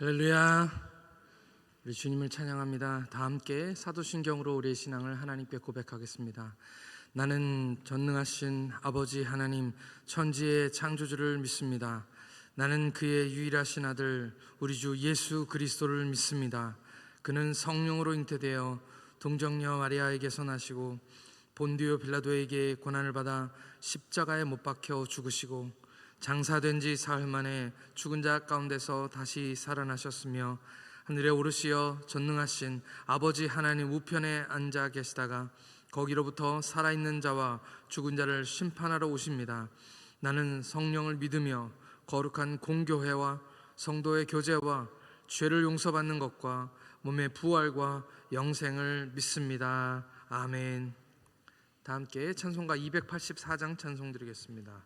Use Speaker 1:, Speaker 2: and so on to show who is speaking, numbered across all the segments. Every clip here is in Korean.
Speaker 1: 할렐루야. 우리 주님을 찬양합니다. 다 함께 사도신경으로 우리의 신앙을 하나님께 고백하겠습니다. 나는 전능하신 아버지 하나님 천지의 창조주를 믿습니다. 나는 그의 유일하신 아들 우리 주 예수 그리스도를 믿습니다. 그는 성령으로 잉태되어 동정녀 마리아에게서 나시고 본디오 빌라도에게 고난을 받아 십자가에 못 박혀 죽으시고 장사된 지 사흘 만에 죽은 자 가운데서 다시 살아나셨으며 하늘에 오르시어 전능하신 아버지 하나님 우편에 앉아 계시다가 거기로부터 살아있는 자와 죽은 자를 심판하러 오십니다. 나는 성령을 믿으며 거룩한 공교회와 성도의 교제와 죄를 용서받는 것과 몸의 부활과 영생을 믿습니다. 아멘. 다 함께 찬송가 284장 찬송 드리겠습니다.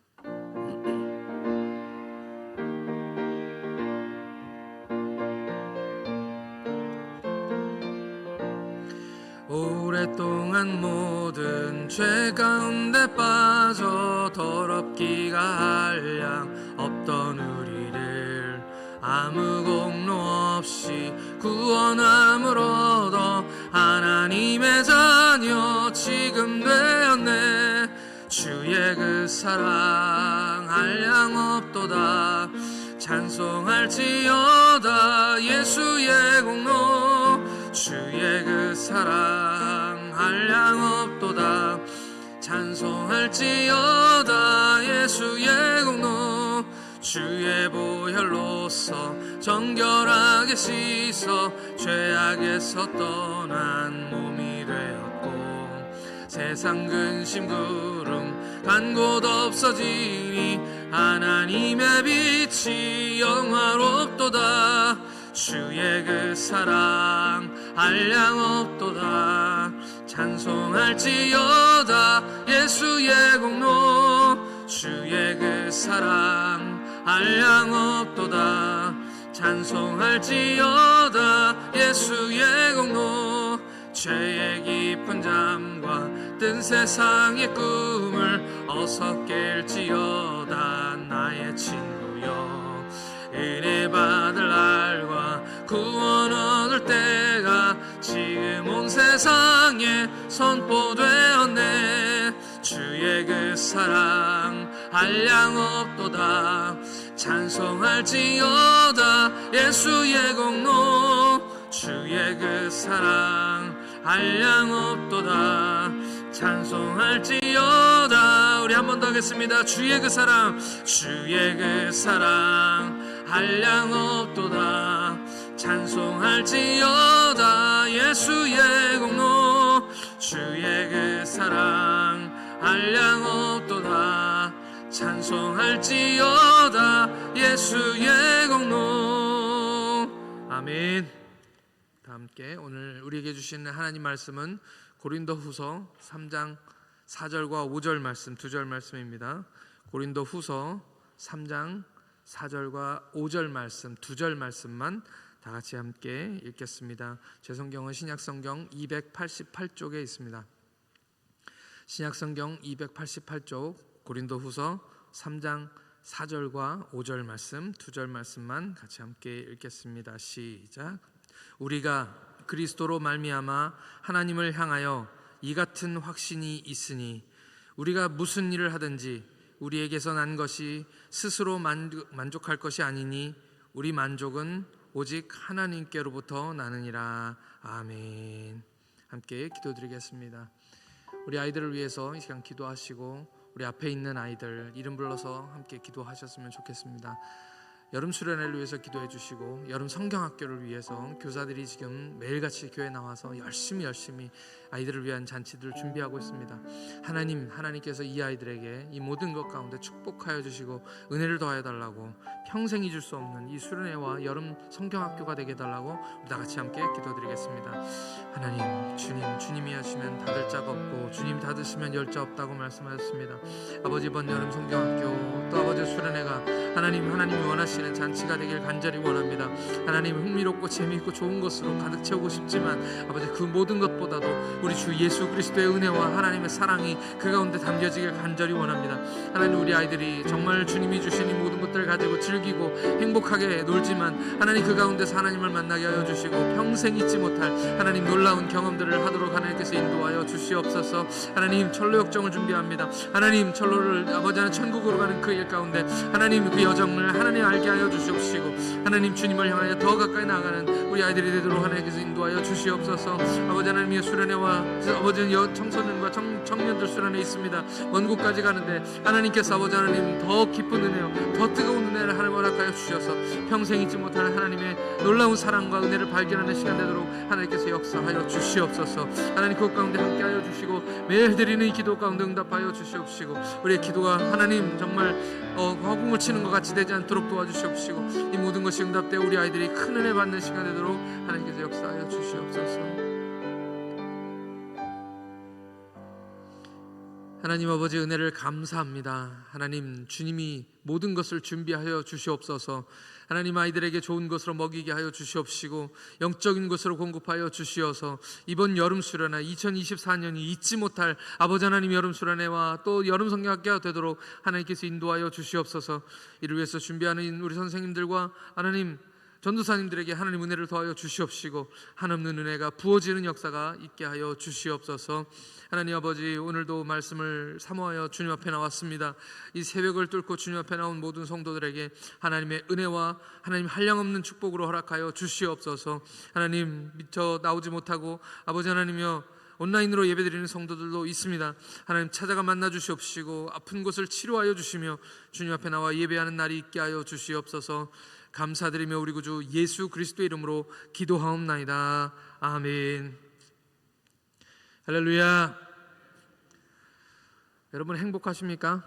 Speaker 1: 오랫동안 모든 죄 가운데 빠져 더럽기가 한량 없던 우리를 아무 공로 없이 구원함을 얻어 하나님의 자녀 지금 되었네. 주의 그 사랑 한량 없도다. 찬송할지어다 예수의 공로. 주의 그 사랑 한량 없도다. 찬송할지어다 예수의 공로. 주의 보혈로서 정결하게 씻어 죄악에서 떠난 몸이 되었고 세상 근심 구름 간 곳 없어지니 하나님의 빛이 영화롭도다. 주의 그 사랑 한량 없도다. 찬송할지어다 예수의 공로. 주의 그 사랑 한량 없도다. 찬송할지어다 예수의 공로. 죄의 깊은 잠과 뜬 세상의 꿈을 어서 깰지어다 나의 친구여. 은혜 받을 날과 구원 얻을 때가 지금 온 세상에 선포되었네. 주의 그 사랑 한량 없도다. 찬송할지어다 예수의 공로. 주의 그 사랑 한량 없도다. 찬송할지어다. 우리 한 번 더 하겠습니다. 주의 그 사랑, 주의 그 사랑 한량 없도다. 찬송할지어다 예수의 공로. 주의 그 사랑 한량 없도다. 찬송할지어다 예수의 공로. 아멘. 다 함께 오늘 우리에게 주시는 하나님 말씀은 고린도후서 3장 4절과 5절 말씀, 2절 말씀입니다. 고린도후서 3장 4절과 5절 말씀, 2절 말씀만 다 같이 함께 읽겠습니다. 제 성경은 신약성경 288쪽에 있습니다. 신약성경 288쪽 고린도후서 3장 4절과 5절 말씀, 2절 말씀만 같이 함께 읽겠습니다. 시작. 우리가 그리스도로 말미암아 하나님을 향하여 이 같은 확신이 있으니 우리가 무슨 일을 하든지 우리에게서 난 것이 스스로 만족할 것이 아니니 우리 만족은 오직 하나님께로부터 나느니라. 아멘. 함께 기도드리겠습니다. 우리 아이들을 위해서 이 시간 기도하시고 우리 앞에 있는 아이들 이름 불러서 함께 기도하셨으면 좋겠습니다. 여름 수련회를 위해서 기도해 주시고 여름 성경학교를 위해서 교사들이 지금 매일같이 교회에 나와서 열심히 아이들을 위한 잔치들을 준비하고 있습니다. 하나님께서 이 아이들에게 이 모든 것 가운데 축복하여 주시고 은혜를 더하여 달라고, 평생 잊을 수 없는 이 수련회와 여름 성경학교가 되게 해달라고 우리 다 같이 함께 기도드리겠습니다. 하나님, 주님이 하시면 닫을 자가 없고 주님 닫으시면 열 자 없다고 말씀하셨습니다. 아버지, 이번 여름 성경학교 또 아버지 수련회가 하나님이 원하시는 잔치가 되길 간절히 원합니다. 하나님, 흥미롭고 재미있고 좋은 것으로 가득 채우고 싶지만 아버지, 그 모든 것보다도 우리 주 예수 그리스도의 은혜와 하나님의 사랑이 그 가운데 담겨지길 간절히 원합니다. 하나님, 우리 아이들이 정말 주님이 주신 이 모든 것들을 가지고 즐거운 즐기고 행복하게 놀지만 하나님 그 가운데서 하나님을 만나게 하여 주시고 평생 잊지 못할 하나님 놀라운 경험들을 하도록 하나님께서 인도하여 주시옵소서. 하나님 철로 역정을 준비합니다. 하나님 철로를 아버지 하나님 천국으로 가는 그 일 가운데 하나님 그 여정을 하나님 알게 하여 주시옵시고 하나님 주님을 향하여 더 가까이 나아가는 우리 아이들이 되도록 하나님께서 인도하여 주시옵소서. 아버지 하나님의 수련회와 아버지 청소년과 청년들 수련회 있습니다. 먼 곳까지 가는데 하나님께서 아버지 하나님 더 깊은 은혜요 더 뜨거운 은혜를 하나님 허락하여 주셔서 평생 잊지 못할 하나님의 놀라운 사랑과 은혜를 발견하는 시간 되도록 하나님께서 역사하여 주시옵소서. 하나님 그것 가운데 함께하여 주시고 매일 드리는 이 기도 가운데 응답하여 주시옵시고 우리의 기도가 하나님 정말 허공을 치는 것 같이 되지 않도록 도와주시옵시고 이 모든 것이 응답되어 우리 아이들이 큰 은혜 받는 시간 되도록 하나님께서 역사하여 주시옵소서. 하나님 아버지 은혜를 감사합니다. 하나님 주님이 모든 것을 준비하여 주시옵소서. 하나님 아이들에게 좋은 것으로 먹이게 하여 주시옵시고 영적인 것으로 공급하여 주시어서 이번 여름 수련회 2024년이 잊지 못할 아버지 하나님 여름 수련회와 또 여름 성경학교가 되도록 하나님께서 인도하여 주시옵소서. 이를 위해서 준비하는 우리 선생님들과 하나님 전도사님들에게 하나님 은혜를 더하여 주시옵시고 한없는 은혜가 부어지는 역사가 있게 하여 주시옵소서. 하나님 아버지 오늘도 말씀을 사모하여 주님 앞에 나왔습니다. 이 새벽을 뚫고 주님 앞에 나온 모든 성도들에게 하나님의 은혜와 하나님 한량없는 축복으로 허락하여 주시옵소서. 하나님 미처 나오지 못하고 아버지 하나님이여 온라인으로 예배드리는 성도들도 있습니다. 하나님 찾아가 만나 주시옵시고 아픈 곳을 치료하여 주시며 주님 앞에 나와 예배하는 날이 있게 하여 주시옵소서. 감사드리며 우리 구주 예수 그리스도의 이름으로 기도하옵나이다. 아멘. 할렐루야. 여러분 행복하십니까?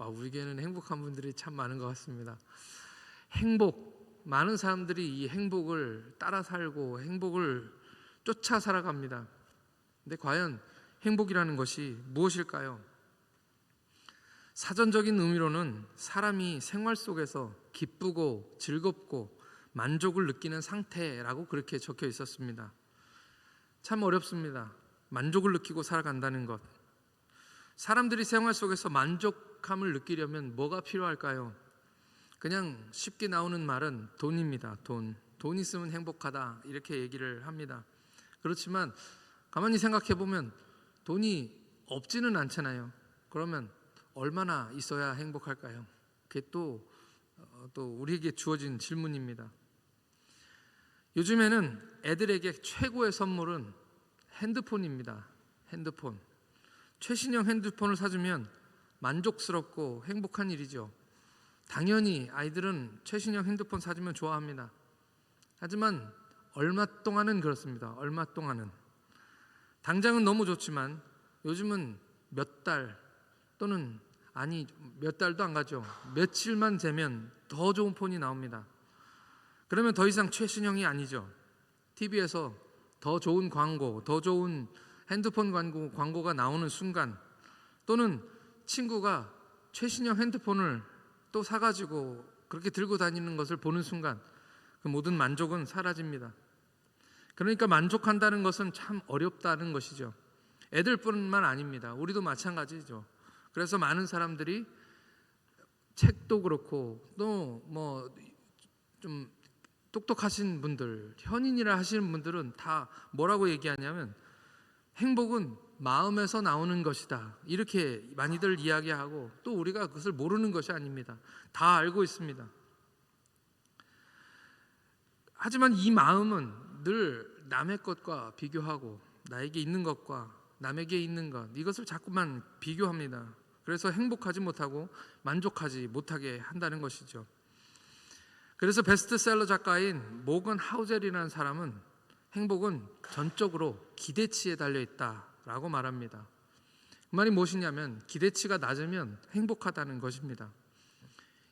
Speaker 1: 우리 교회는 행복한 분들이 참 많은 것 같습니다. 행복, 많은 사람들이 이 행복을 따라 살고 행복을 쫓아 살아갑니다. 근데 과연 행복이라는 것이 무엇일까요? 사전적인 의미로는 사람이 생활 속에서 기쁘고 즐겁고 만족을 느끼는 상태라고 그렇게 적혀 있었습니다. 참 어렵습니다. 만족을 느끼고 살아간다는 것. 사람들이 생활 속에서 만족함을 느끼려면 뭐가 필요할까요? 그냥 쉽게 나오는 말은 돈입니다. 돈 있으면 행복하다 이렇게 얘기를 합니다. 그렇지만 가만히 생각해 보면 돈이 없지는 않잖아요. 그러면 얼마나 있어야 행복할까요? 그게 또 우리에게 주어진 질문입니다. 요즘에는 애들에게 최고의 선물은 핸드폰입니다. 핸드폰. 최신형 핸드폰을 사주면 만족스럽고 행복한 일이죠. 당연히 아이들은 최신형 핸드폰 사주면 좋아합니다. 하지만 얼마 동안은 그렇습니다. 얼마 동안은. 당장은 너무 좋지만 요즘은 몇 달 또는 몇 달도 안 가죠. 며칠만 되면 더 좋은 폰이 나옵니다. 그러면 더 이상 최신형이 아니죠. TV에서 더 좋은 광고, 더 좋은 핸드폰 광고가 나오는 순간, 또는 친구가 최신형 핸드폰을 또 사가지고 그렇게 들고 다니는 것을 보는 순간 그 모든 만족은 사라집니다. 그러니까 만족한다는 것은 참 어렵다는 것이죠. 애들뿐만 아닙니다. 우리도 마찬가지죠. 그래서 많은 사람들이 책도 그렇고 또 좀 똑똑하신 분들, 현인이라 하시는 분들은 다 뭐라고 얘기하냐면 행복은 마음에서 나오는 것이다 이렇게 많이들 이야기하고, 또 우리가 그것을 모르는 것이 아닙니다. 다 알고 있습니다. 하지만 이 마음은 늘 남의 것과 비교하고 나에게 있는 것과 남에게 있는 것, 이것을 자꾸만 비교합니다. 그래서 행복하지 못하고 만족하지 못하게 한다는 것이죠. 그래서 베스트셀러 작가인 모건 하우젤이라는 사람은 행복은 전적으로 기대치에 달려있다라고 말합니다. 그 말이 무엇이냐면 기대치가 낮으면 행복하다는 것입니다.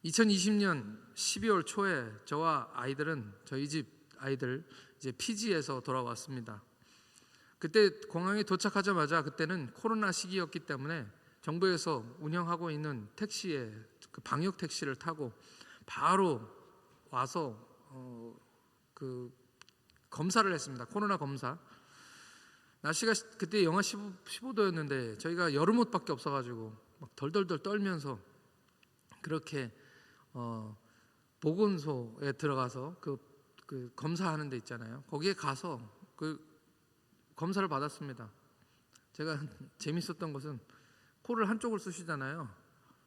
Speaker 1: 2020년 12월 초에 저와 아이들은 저희 집 아이들 이제 피지에서 돌아왔습니다. 그때 공항에 도착하자마자 그때는 코로나 시기였기 때문에 정부에서 운영하고 있는 택시에 그 방역 택시를 타고 바로 와서 그 검사를 했습니다. 코로나 검사. 날씨가 그때 영하 15도였는데 저희가 여름 옷밖에 없어가지고 막 덜덜덜 떨면서 그렇게 보건소에 들어가서 그 검사하는 데 있잖아요. 거기에 가서 그 검사를 받았습니다. 제가 재밌었던 것은 코를 한쪽을 쑤시잖아요.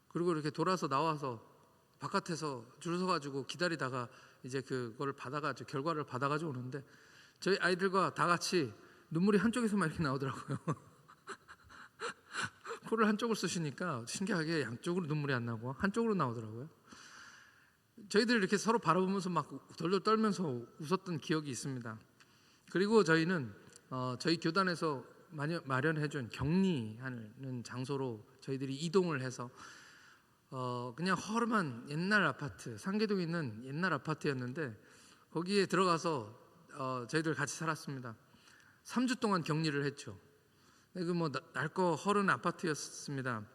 Speaker 1: 그리고 이렇게 돌아서 나와서 바깥에서 줄 서가지고 기다리다가 이제 그거를 받아가지고 결과를 받아가지고 오는데 저희 아이들과 다 같이 눈물이 한쪽에서만 이렇게 나오더라고요. 코를 한쪽을 쑤시니까 신기하게 양쪽으로 눈물이 안 나고 한쪽으로 나오더라고요. 저희들 이렇게 서로 바라보면서 막 덜덜 떨면서 웃었던 기억이 있습니다. 그리고 저희는 저희 교단에서 마련해준 격리하는 장소로 저희들이 이동을 해서 그냥 허름한 옛날 아파트, 상계동에 있는 옛날 아파트였는데 거기에 들어가서 저희들 같이 살았습니다. 3주 동안 격리를 했죠. 그 뭐 낡고 허른 아파트였습니다.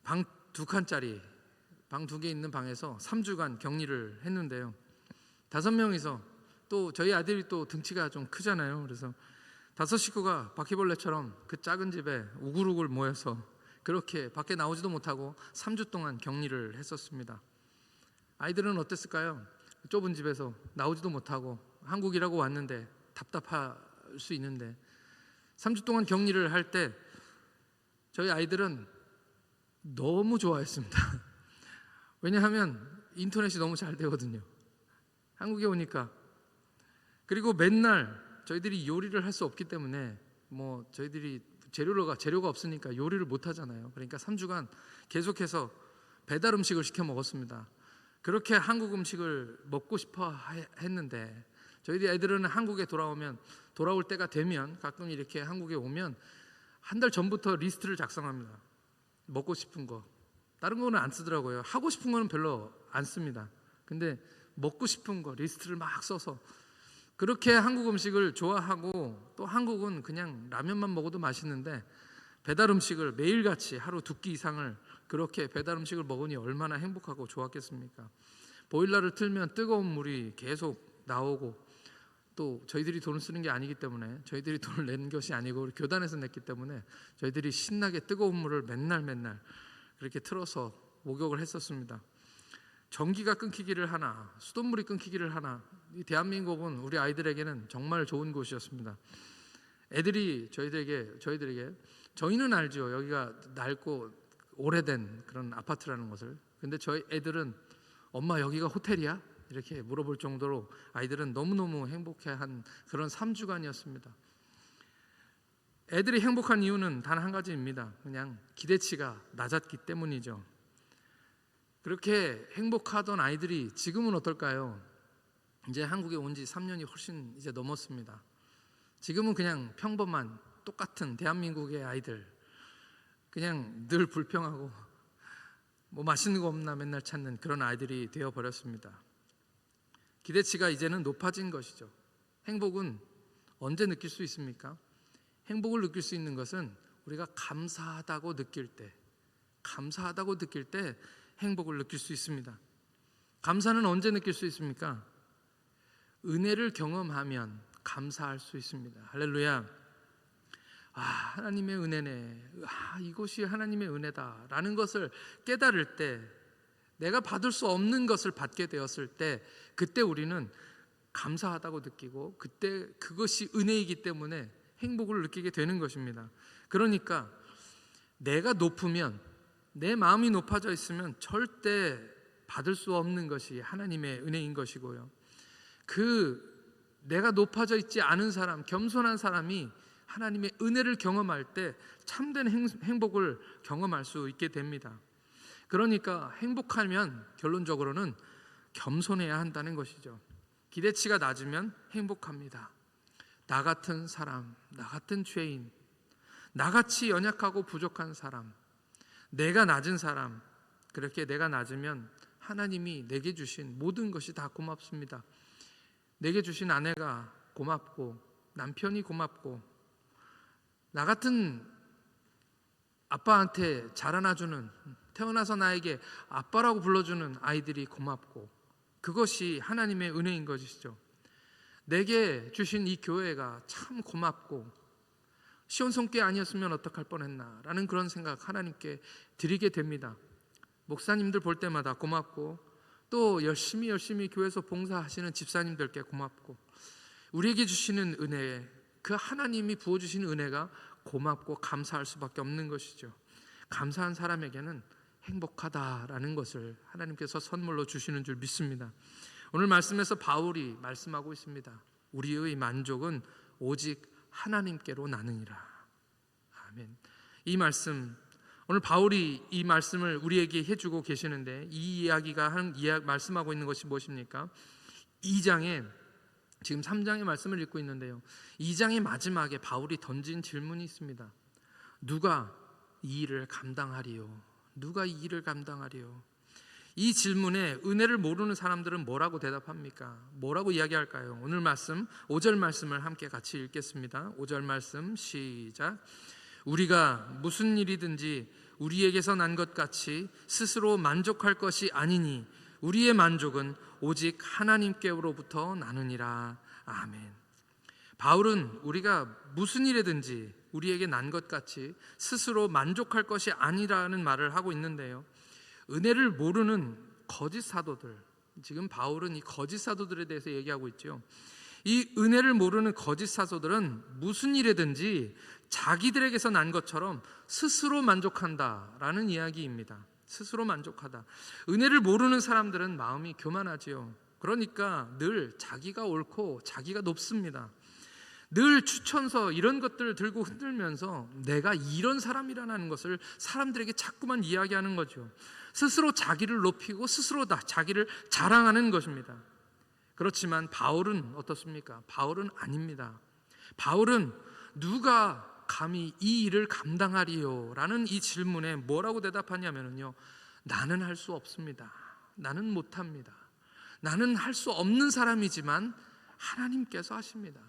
Speaker 1: 방 2칸짜리 방 2개 있는 방에서 3주간 격리를 했는데요. 5명이서 또 저희 아들이 또 등치가 좀 크잖아요. 그래서 5식구가 바퀴벌레처럼 그 작은 집에 우글우글 모여서 그렇게 밖에 나오지도 못하고 3주 동안 격리를 했었습니다. 아이들은 어땠을까요? 좁은 집에서 나오지도 못하고 한국이라고 왔는데 답답할 수 있는데 3주 동안 격리를 할 때 저희 아이들은 너무 좋아했습니다. 왜냐하면 인터넷이 너무 잘 되거든요. 한국에 오니까. 그리고 맨날 저희들이 요리를 할 수 없기 때문에 뭐 저희들이 재료가 없으니까 요리를 못 하잖아요. 그러니까 3주간 계속해서 배달 음식을 시켜 먹었습니다. 그렇게 한국 음식을 먹고 싶어 했는데 저희들 애들은 한국에 돌아올 때가 되면 가끔 이렇게 한국에 오면 한 달 전부터 리스트를 작성합니다. 먹고 싶은 거. 다른 거는 안 쓰더라고요. 하고 싶은 거는 별로 안 씁니다. 근데 먹고 싶은 거 리스트를 막 써서 그렇게 한국 음식을 좋아하고 또 한국은 그냥 라면만 먹어도 맛있는데 배달 음식을 매일같이 하루 2끼 이상을 그렇게 배달 음식을 먹으니 얼마나 행복하고 좋았겠습니까? 보일러를 틀면 뜨거운 물이 계속 나오고 또 저희들이 돈을 쓰는 게 아니기 때문에 저희들이 돈을 낸 것이 아니고 우리 교단에서 냈기 때문에 저희들이 신나게 뜨거운 물을 맨날 그렇게 틀어서 목욕을 했었습니다. 전기가 끊기기를 하나 수돗물이 끊기기를 하나 이 대한민국은 우리 아이들에게는 정말 좋은 곳이었습니다. 애들이 저희들에게 저희는 알죠. 여기가 낡고 오래된 그런 아파트라는 것을. 근데 저희 애들은 엄마 여기가 호텔이야? 이렇게 물어볼 정도로 아이들은 너무너무 행복해한 그런 3주간이었습니다. 애들이 행복한 이유는 단 한 가지입니다. 그냥 기대치가 낮았기 때문이죠. 그렇게 행복하던 아이들이 지금은 어떨까요? 이제 한국에 온 지 3년이 훨씬 이제 넘었습니다. 지금은 그냥 평범한 똑같은 대한민국의 아이들, 그냥 늘 불평하고 뭐 맛있는 거 없나 맨날 찾는 그런 아이들이 되어버렸습니다. 기대치가 이제는 높아진 것이죠. 행복은 언제 느낄 수 있습니까? 행복을 느낄 수 있는 것은 우리가 감사하다고 느낄 때 행복을 느낄 수 있습니다. 감사는 언제 느낄 수 있습니까? 은혜를 경험하면 감사할 수 있습니다. 할렐루야. 하나님의 은혜네. 이것이 하나님의 은혜다 라는 것을 깨달을 때, 내가 받을 수 없는 것을 받게 되었을 때 그때 우리는 감사하다고 느끼고 그때 그것이 은혜이기 때문에 행복을 느끼게 되는 것입니다. 그러니까 내가 높으면, 내 마음이 높아져 있으면 절대 받을 수 없는 것이 하나님의 은혜인 것이고요. 내가 높아져 있지 않은 사람, 겸손한 사람이 하나님의 은혜를 경험할 때 참된 행복을 경험할 수 있게 됩니다. 그러니까 행복하면 결론적으로는 겸손해야 한다는 것이죠. 기대치가 낮으면 행복합니다. 나 같은 사람, 나 같은 죄인, 나같이 연약하고 부족한 사람, 내가 낮은 사람, 그렇게 내가 낮으면 하나님이 내게 주신 모든 것이 다 고맙습니다. 내게 주신 아내가 고맙고 남편이 고맙고 나 같은 아빠한테 잘 안아주는, 태어나서 나에게 아빠라고 불러주는 아이들이 고맙고, 그것이 하나님의 은혜인 것이죠. 내게 주신 이 교회가 참 고맙고, 시온성교 아니었으면 어떡할 뻔했나 라는 그런 생각 하나님께 드리게 됩니다. 목사님들 볼 때마다 고맙고, 또 열심히 교회에서 봉사하시는 집사님들께 고맙고, 우리에게 주시는 은혜, 그 하나님이 부어주시는 은혜가 고맙고 감사할 수밖에 없는 것이죠. 감사한 사람에게는 행복하다라는 것을 하나님께서 선물로 주시는 줄 믿습니다. 오늘 말씀에서 바울이 말씀하고 있습니다. 우리의 만족은 오직 하나님께로 나느니라. 아멘. 이 말씀, 오늘 바울이 이 말씀을 우리에게 해주고 계시는데, 이 이야기가 말씀하고 있는 것이 무엇입니까? 2장에, 지금 3장의 말씀을 읽고 있는데요, 2장의 마지막에 바울이 던진 질문이 있습니다. 누가 이 일을 감당하리요? 누가 이 일을 감당하리요? 이 질문에 은혜를 모르는 사람들은 뭐라고 대답합니까? 뭐라고 이야기할까요? 오늘 말씀 5절 말씀을 함께 같이 읽겠습니다. 5절 말씀 시작. 우리가 무슨 일이든지 우리에게서 난 것 같이 스스로 만족할 것이 아니니 우리의 만족은 오직 하나님께로부터 나느니라. 아멘. 바울은 우리가 무슨 일이든지 우리에게 난 것 같이 스스로 만족할 것이 아니라는 말을 하고 있는데요, 은혜를 모르는 거짓 사도들, 지금 바울은 이 거짓 사도들에 대해서 얘기하고 있죠. 이 은혜를 모르는 거짓 사도들은 무슨 일이든지 자기들에게서 난 것처럼 스스로 만족한다라는 이야기입니다. 스스로 만족하다. 은혜를 모르는 사람들은 마음이 교만하지요. 그러니까 늘 자기가 옳고 자기가 높습니다. 늘 추천서 이런 것들을 들고 흔들면서 내가 이런 사람이라는 것을 사람들에게 자꾸만 이야기하는 거죠. 스스로 자기를 높이고 스스로 자기를 자랑하는 것입니다. 그렇지만 바울은 어떻습니까? 바울은 아닙니다. 바울은 누가 감히 이 일을 감당하리요? 라는 이 질문에 뭐라고 대답하냐면요, 나는 할 수 없습니다. 나는 못합니다. 나는 할 수 없는 사람이지만 하나님께서 하십니다.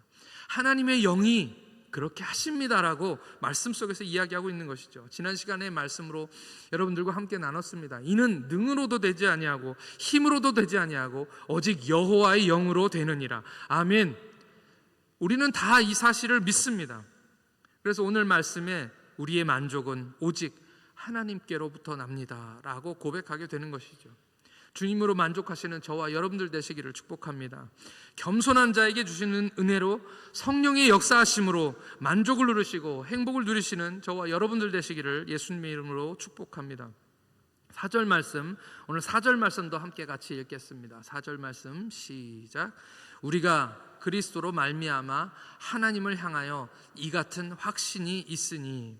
Speaker 1: 하나님의 영이 그렇게 하십니다라고 말씀 속에서 이야기하고 있는 것이죠. 지난 시간에 말씀으로 여러분들과 함께 나눴습니다. 이는 능으로도 되지 아니하고 힘으로도 되지 아니하고 오직 여호와의 영으로 되느니라. 아멘. 우리는 다 이 사실을 믿습니다. 그래서 오늘 말씀에 우리의 만족은 오직 하나님께로부터 납니다 라고 고백하게 되는 것이죠. 주님으로 만족하시는 저와 여러분들 되시기를 축복합니다. 겸손한 자에게 주시는 은혜로 성령의 역사하심으로 만족을 누리시고 행복을 누리시는 저와 여러분들 되시기를 예수님의 이름으로 축복합니다. 4절 말씀, 오늘 4절 말씀도 함께 같이 읽겠습니다. 4절 말씀 시작. 우리가 그리스도로 말미암아 하나님을 향하여 이 같은 확신이 있으니,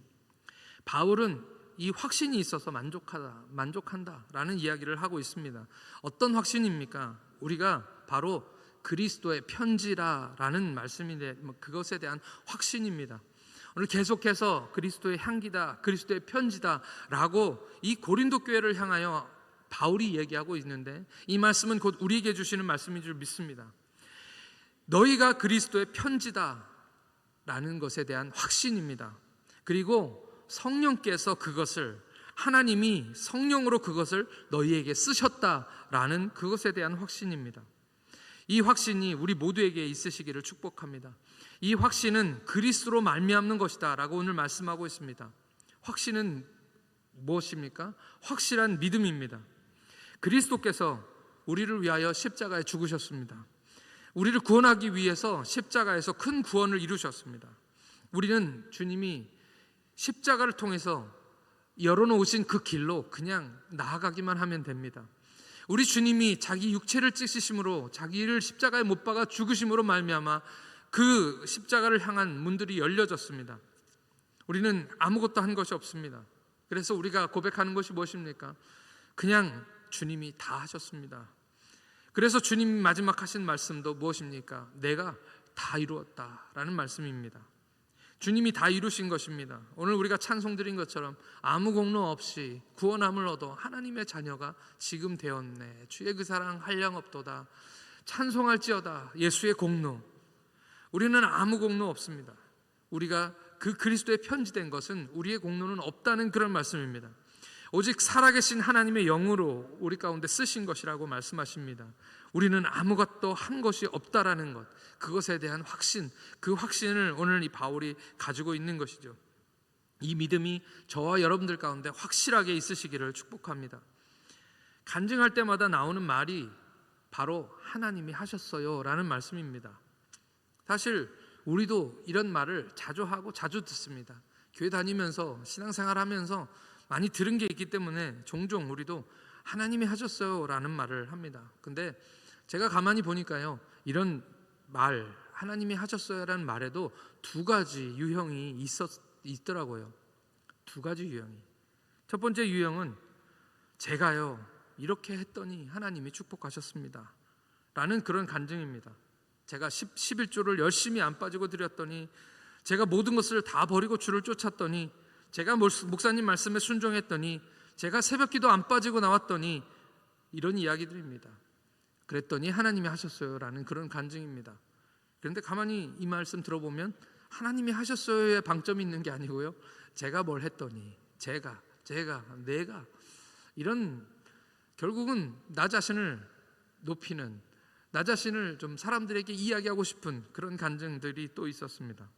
Speaker 1: 바울은 이 확신이 있어서 만족한다라는 이야기를 하고 있습니다. 어떤 확신입니까? 우리가 바로 그리스도의 편지라라는 말씀인데 그것에 대한 확신입니다. 오늘 계속해서 그리스도의 향기다, 그리스도의 편지다라고 이 고린도 교회를 향하여 바울이 얘기하고 있는데, 이 말씀은 곧 우리에게 주시는 말씀인 줄 믿습니다. 너희가 그리스도의 편지다라는 것에 대한 확신입니다. 그리고 성령께서 그것을, 하나님이 성령으로 그것을 너희에게 쓰셨다라는 그것에 대한 확신입니다. 이 확신이 우리 모두에게 있으시기를 축복합니다. 이 확신은 그리스도로 말미암는 것이다 라고 오늘 말씀하고 있습니다. 확신은 무엇입니까? 확실한 믿음입니다. 그리스도께서 우리를 위하여 십자가에 죽으셨습니다. 우리를 구원하기 위해서 십자가에서 큰 구원을 이루셨습니다. 우리는 주님이 십자가를 통해서 열어놓으신 그 길로 그냥 나아가기만 하면 됩니다. 우리 주님이 자기 육체를 찢으심으로, 자기를 십자가에 못 박아 죽으심으로 말미암아 그 십자가를 향한 문들이 열려졌습니다. 우리는 아무것도 한 것이 없습니다. 그래서 우리가 고백하는 것이 무엇입니까? 그냥 주님이 다 하셨습니다. 그래서 주님이 마지막 하신 말씀도 무엇입니까? 내가 다 이루었다라는 말씀입니다. 주님이 다 이루신 것입니다. 오늘 우리가 찬송 드린 것처럼 아무 공로 없이 구원함을 얻어 하나님의 자녀가 지금 되었네. 주의 그 사랑 한량없도다. 찬송할지어다. 예수의 공로. 우리는 아무 공로 없습니다. 우리가 그 그리스도의 편지된 것은 우리의 공로는 없다는 그런 말씀입니다. 오직 살아계신 하나님의 영으로 우리 가운데 쓰신 것이라고 말씀하십니다. 우리는 아무것도 한 것이 없다라는 것, 그것에 대한 확신, 그 확신을 오늘 이 바울이 가지고 있는 것이죠. 이 믿음이 저와 여러분들 가운데 확실하게 있으시기를 축복합니다. 간증할 때마다 나오는 말이 바로 하나님이 하셨어요 라는 말씀입니다. 사실 우리도 이런 말을 자주 하고 자주 듣습니다. 교회 다니면서 신앙생활 하면서 많이 들은 게 있기 때문에 종종 우리도 하나님이 하셨어요 라는 말을 합니다. 근데 제가 가만히 보니까요, 이런 말 하나님이 하셨어요 라는 말에도 두 가지 유형이 있더라고요. 두 가지 유형이. 첫 번째 유형은 제가요 이렇게 했더니 하나님이 축복하셨습니다 라는 그런 간증입니다. 제가 11조를 열심히 안 빠지고 드렸더니, 제가 모든 것을 다 버리고 주를 쫓았더니, 제가 목사님 말씀에 순종했더니, 제가 새벽기도 안 빠지고 나왔더니, 이런 이야기들입니다. 그랬더니 하나님이 하셨어요 라는 그런 간증입니다. 그런데 가만히 이 말씀 들어보면 하나님이 하셨어요에 방점이 있는 게 아니고요, 제가 뭘 했더니, 제가 내가, 이런 결국은 나 자신을 높이는, 나 자신을 좀 사람들에게 이야기하고 싶은 그런 간증들이 또 있었습니다.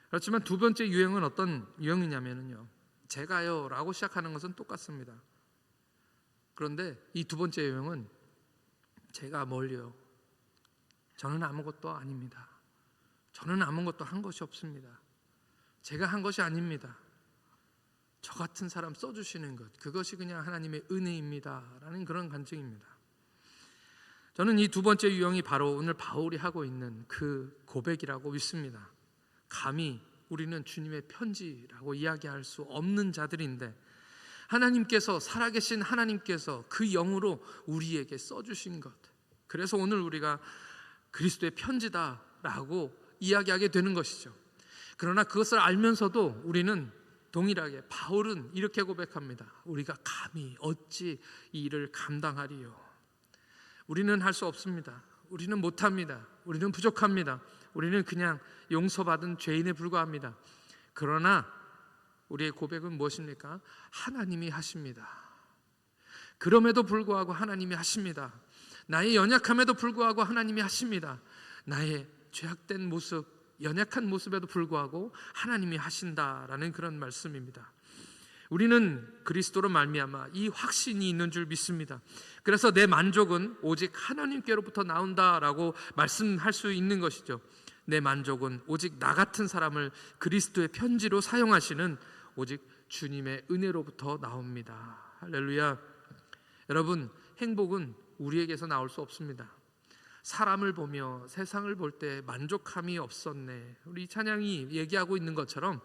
Speaker 1: 그렇지만 두 번째 유형은 어떤 유형이냐면요, 제가요 라고 시작하는 것은 똑같습니다. 그런데 이 두 번째 유형은 제가 뭘요? 저는 아무것도 아닙니다. 저는 아무것도 한 것이 없습니다. 제가 한 것이 아닙니다. 저 같은 사람 써주시는 것, 그것이 그냥 하나님의 은혜입니다 라는 그런 간증입니다. 저는 이 두 번째 유형이 바로 오늘 바울이 하고 있는 그 고백이라고 믿습니다. 감히 우리는 주님의 편지라고 이야기할 수 없는 자들인데, 하나님께서, 살아계신 하나님께서 그 영으로 우리에게 써주신 것, 그래서 오늘 우리가 그리스도의 편지다라고 이야기하게 되는 것이죠. 그러나 그것을 알면서도 우리는 동일하게 바울은 이렇게 고백합니다. 우리가 감히 어찌 이 일을 감당하리요? 우리는 할 수 없습니다. 우리는 못합니다. 우리는 부족합니다. 우리는 그냥 용서받은 죄인에 불과합니다. 그러나 우리의 고백은 무엇입니까? 하나님이 하십니다. 그럼에도 불구하고 하나님이 하십니다. 나의 연약함에도 불구하고 하나님이 하십니다. 나의 죄악된 모습, 연약한 모습에도 불구하고 하나님이 하신다라는 그런 말씀입니다. 우리는 그리스도로 말미암아 이 확신이 있는 줄 믿습니다. 그래서 내 만족은 오직 하나님께로부터 나온다라고 말씀할 수 있는 것이죠. 내 만족은 오직 나 같은 사람을 그리스도의 편지로 사용하시는 오직 주님의 은혜로부터 나옵니다. 할렐루야. 여러분, 행복은 우리에게서 나올 수 없습니다. 사람을 보며 세상을 볼 때 만족함이 없었네, 우리 찬양이 얘기하고 있는 것처럼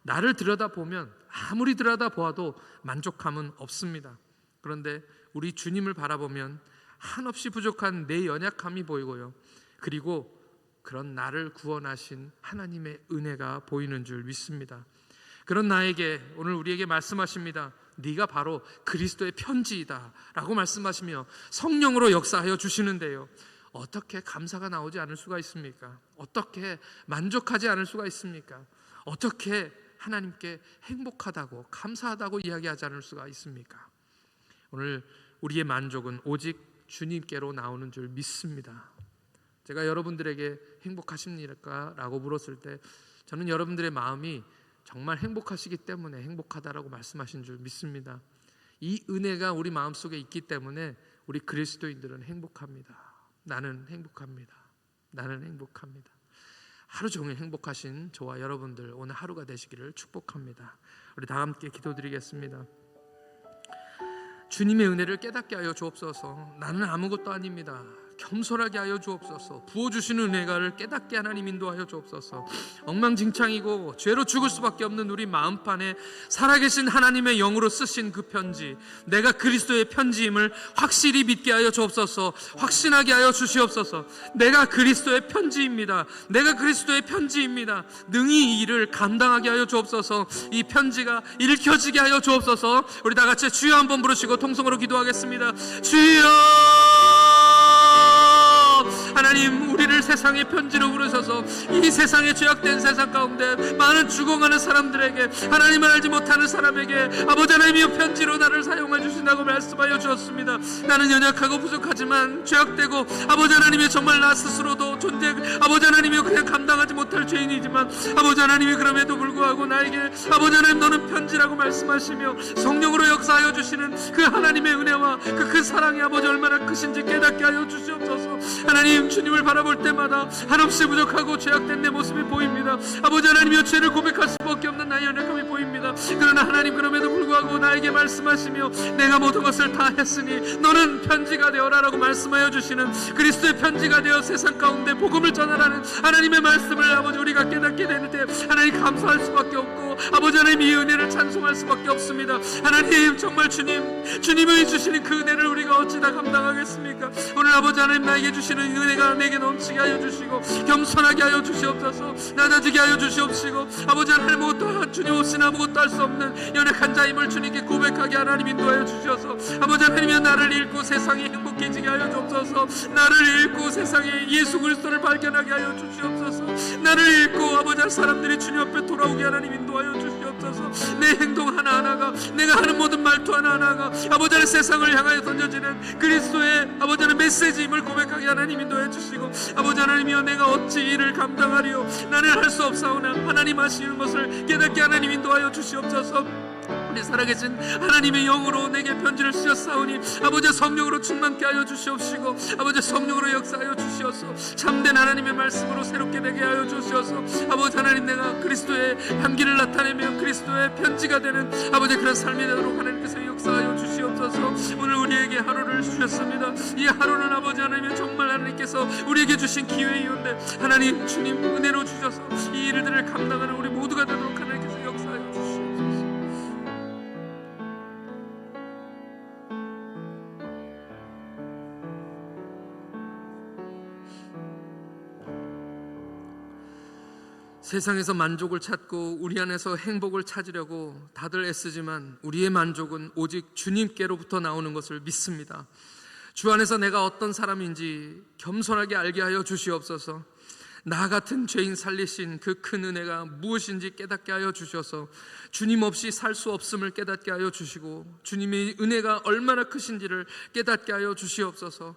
Speaker 1: 나를 들여다보면 아무리 들여다보아도 만족함은 없습니다. 그런데 우리 주님을 바라보면 한없이 부족한 내 연약함이 보이고요, 그리고 그런 나를 구원하신 하나님의 은혜가 보이는 줄 믿습니다. 그런 나에게 오늘 우리에게 말씀하십니다. 네가 바로 그리스도의 편지이다 라고 말씀하시며 성령으로 역사하여 주시는데요, 어떻게 감사가 나오지 않을 수가 있습니까? 어떻게 만족하지 않을 수가 있습니까? 어떻게 하나님께 행복하다고, 감사하다고 이야기하지 않을 수가 있습니까? 오늘 우리의 만족은 오직 주님께로 나오는 줄 믿습니다. 제가 여러분들에게 행복하십니까? 라고 물었을 때 저는 여러분들의 마음이 정말 행복하시기 때문에 행복하다라고 말씀하신 줄 믿습니다. 이 은혜가 우리 마음속에 있기 때문에 우리 그리스도인들은 행복합니다. 나는 행복합니다. 나는 행복합니다. 하루 종일 행복하신 저와 여러분들 오늘 하루가 되시기를 축복합니다. 우리 다 함께 기도드리겠습니다. 주님의 은혜를 깨닫게 하여 주옵소서. 나는 아무것도 아닙니다. 겸손하게 하여 주옵소서. 부어주시는 은혜가를 깨닫게 하나님 인도하여 주옵소서. 엉망진창이고 죄로 죽을 수밖에 없는 우리 마음판에 살아계신 하나님의 영으로 쓰신 그 편지, 내가 그리스도의 편지임을 확실히 믿게 하여 주옵소서. 확신하게 하여 주시옵소서. 내가 그리스도의 편지입니다. 내가 그리스도의 편지입니다. 능히 이 일을 감당하게 하여 주옵소서. 이 편지가 읽혀지게 하여 주옵소서. 우리 다 같이 주여 한번 부르시고 통성으로 기도하겠습니다. 주여, 하나님 우리를 세상의 편지로 부르셔서 이 세상에 죄악된 세상 가운데 많은 죽어가는 사람들에게, 하나님을 알지 못하는 사람에게 아버지 하나님이여 편지로 나를 사용해 주신다고 말씀하여 주었습니다. 나는 연약하고 부족하지만 죄악되고 아버지 하나님이 정말 나 스스로도 아버지 하나님이 그냥 감당하지 못할 죄인이지만 아버지 하나님이 그럼에도 불구하고 나에게 아버지 하나님 너는 편지라고 말씀하시며 성령으로 역사하여 주시는 그 하나님의 은혜와 그 큰 사랑이 아버지 얼마나 크신지 깨닫게 하여 주시옵소서. 하나님 주님을 바라볼 때마다 한없이 부족하고 죄악된 내 모습이 보입니다. 아버지 하나님이여 죄를 고백할 수밖에 없는 나의 연약함이 보입니다. 그러나 하나님 그럼에도 불구하고 나에게 말씀하시며 내가 모든 것을 다 했으니 너는 편지가 되어라라고 말씀하여 주시는 그리스도의 편지가 되어 세상 가운데 복음을 전하라는 하나님의 말씀을 아버지 우리가 깨닫게 되는데 하나님 감사할 수밖에 없고 아버지 하나님 이 은혜를 찬송할 수밖에 없습니다. 하나님 정말 주님이 주시는 그 은혜를 우리가 어찌 다 감당하겠습니까? 오늘 아버지 하나님 나에게 주시는 은혜가 내게 넘치게 하여 주시고 겸손하게 하여 주시옵소서. 낮아지게 하여 주시옵시고 아버지 하나님 아무것도 주님 없이는 아무것도 할 수 없는 연약한 자임을 주님께 고백하게 하나님 인도하여 주셔서 아버지 하나님이 나를 읽고 세상이 행복해지게 하여 주옵소서. 나를 읽고 세상에 예수 그리스도를 발견하게 하여 주시옵소서. 나를 읽고 아버지 사람들이 주님 앞에 돌아오게 하나님 인도하여 주시옵소서. 내 행동 하나하나가 내가 하는 모든 말투 하나하나가 아버지 하나님 세상을 향하여 던져지는 그리스도의 아버지 하나님 메시지임을 고백하게 하나님 인도해 주시고 아버지 하나님이여 내가 어찌 이를 감당하리요 나는 할 수 없사오나 하나님 하시는 것을 깨닫게 하나님 인도하여 주시옵소서. 우리 살아계신 하나님의 영으로 내게 편지를 쓰셨사오니 아버지 성령으로 충만케 하여 주시옵시고 아버지 성령으로 역사하여 주시옵소서. 참된 하나님의 말씀으로 새롭게 되게 하여 주시옵소서. 아버지 하나님 내가 그리스도의 향기를 나타내며 그리스도의 편지가 되는 아버지 그런 삶이 되도록 하나님께서 역사하여 주시옵소서. 오늘 우리에게 하루를 주셨습니다. 이 하루는 아버지 하나님 정말 하나님께서 우리에게 주신 기회이온데 하나님 주님 은혜로 주셔서 이 일들을 감당하는 우리 모두가 되도록 하나님께서 역사하여 주시옵소서. 세상에서 만족을 찾고 우리 안에서 행복을 찾으려고 다들 애쓰지만 우리의 만족은 오직 주님께로부터 나오는 것을 믿습니다. 주 안에서 내가 어떤 사람인지 겸손하게 알게 하여 주시옵소서. 나 같은 죄인 살리신 그 큰 은혜가 무엇인지 깨닫게 하여 주셔서 주님 없이 살 수 없음을 깨닫게 하여 주시고 주님의 은혜가 얼마나 크신지를 깨닫게 하여 주시옵소서.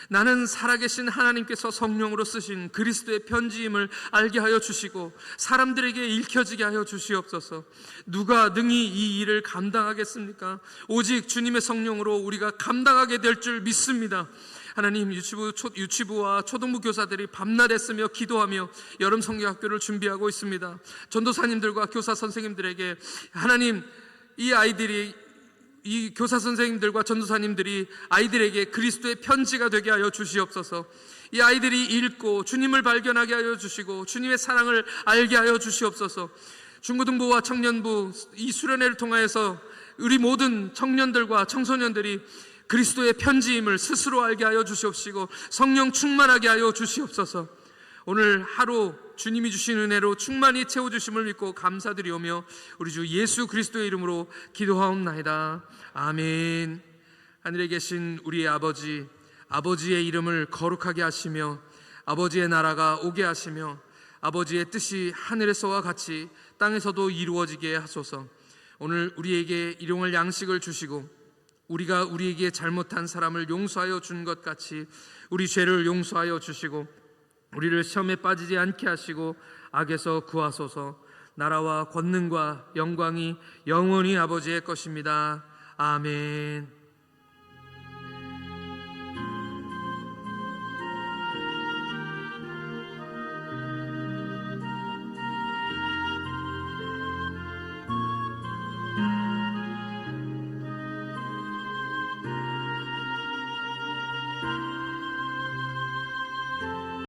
Speaker 1: 나는 살아계신 하나님께서 성령으로 쓰신 그리스도의 편지임을 알게 하여 주시고 사람들에게 읽혀지게 하여 주시옵소서. 누가 능히 이 일을 감당하겠습니까? 오직 주님의 성령으로 우리가 감당하게 될 줄 믿습니다. 하나님 유치부와 초등부 교사들이 밤낮 애쓰며 기도하며 여름 성경학교를 준비하고 있습니다. 전도사님들과 교사 선생님들에게 하나님 이 교사 선생님들과 전도사님들이 아이들에게 그리스도의 편지가 되게 하여 주시옵소서. 이 아이들이 읽고 주님을 발견하게 하여 주시고 주님의 사랑을 알게 하여 주시옵소서. 중고등부와 청년부 이 수련회를 통하여서 우리 모든 청년들과 청소년들이 그리스도의 편지임을 스스로 알게 하여 주시옵시고 성령 충만하게 하여 주시옵소서. 오늘 하루 주님이 주신 은혜로 충만히 채워주심을 믿고 감사드리오며 우리 주 예수 그리스도의 이름으로 기도하옵나이다. 아멘. 하늘에 계신 우리의 아버지, 아버지의 이름을 거룩하게 하시며 아버지의 나라가 오게 하시며 아버지의 뜻이 하늘에서와 같이 땅에서도 이루어지게 하소서. 오늘 우리에게 일용할 양식을 주시고 우리가 우리에게 잘못한 사람을 용서하여 준 것 같이 우리 죄를 용서하여 주시고 우리를 시험에 빠지지 않게 하시고 악에서 구하소서. 나라와 권능과 영광이 영원히 아버지의 것입니다. 아멘.